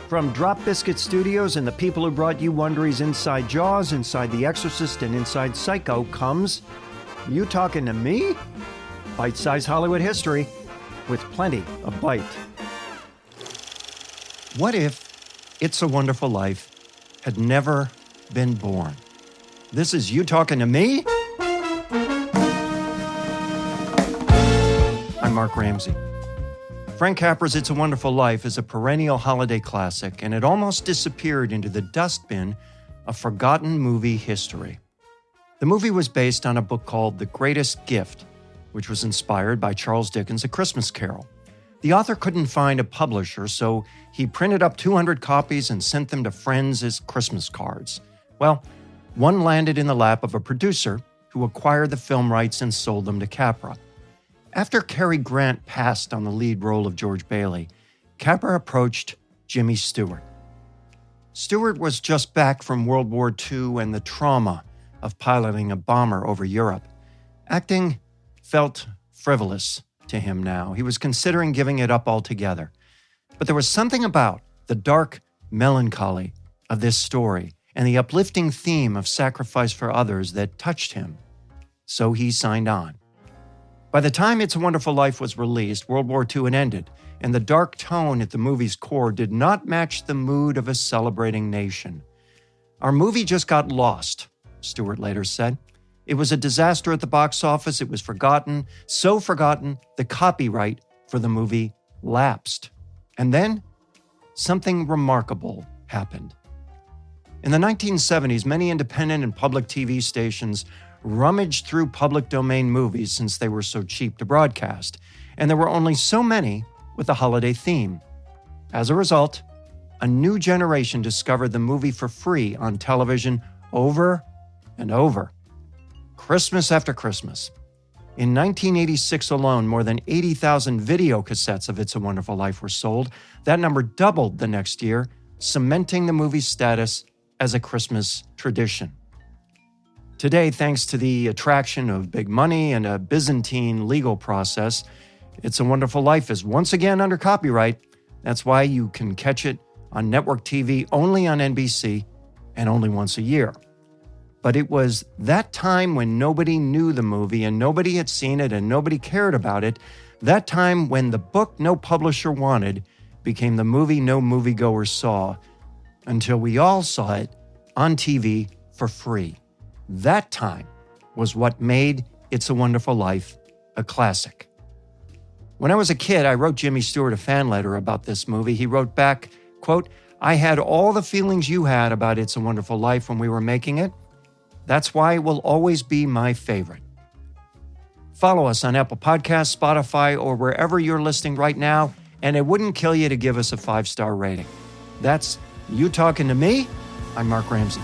From Drop Biscuit Studios and the people who brought you Wondery's Inside Jaws, Inside The Exorcist, and Inside Psycho comes You Talking to Me? Bite-sized Hollywood history with plenty of bite. What if It's a Wonderful Life had never been born? This is You Talking to Me? I'm Mark Ramsey. Frank Capra's It's a Wonderful Life is a perennial holiday classic, and it almost disappeared into the dustbin of forgotten movie history. The movie was based on a book called The Greatest Gift, which was inspired by Charles Dickens' A Christmas Carol. The author couldn't find a publisher, so he printed up 200 copies and sent them to friends as Christmas cards. Well, one landed in the lap of a producer who acquired the film rights and sold them to Capra. After Cary Grant passed on the lead role of George Bailey, Capra approached Jimmy Stewart. Stewart was just back from World War II and the trauma of piloting a bomber over Europe. Acting felt frivolous to him now. He was considering giving it up altogether. But there was something about the dark melancholy of this story and the uplifting theme of sacrifice for others that touched him. So he signed on. By the time It's a Wonderful Life was released, World War II had ended, and the dark tone at the movie's core did not match the mood of a celebrating nation. Our movie just got lost, Stewart later said. It was a disaster at the box office. It was forgotten, so forgotten, the copyright for the movie lapsed. And then, something remarkable happened. In the 1970s, many independent and public TV stations rummaged through public domain movies since they were so cheap to broadcast, and there were only so many with a holiday theme. As a result, a new generation discovered the movie for free on television over and over, Christmas after Christmas. In 1986 alone, more than 80,000 video cassettes of It's a Wonderful Life were sold. That number doubled the next year, cementing the movie's status as a Christmas tradition. Today, thanks to the attraction of big money and a Byzantine legal process, It's a Wonderful Life is once again under copyright. That's why you can catch it on network TV only on NBC and only once a year. But it was that time when nobody knew the movie and nobody had seen it and nobody cared about it, that time when the book no publisher wanted became the movie no moviegoer saw, until we all saw it on TV for free. That time was what made It's a Wonderful Life a classic. When I was a kid, I wrote Jimmy Stewart a fan letter about this movie. He wrote back, quote, "I had all the feelings you had about It's a Wonderful Life when we were making it. That's why it will always be my favorite." Follow us on Apple Podcasts, Spotify, or wherever you're listening right now, and it wouldn't kill you to give us a 5-star rating. That's You Talking to Me. I'm Mark Ramsey.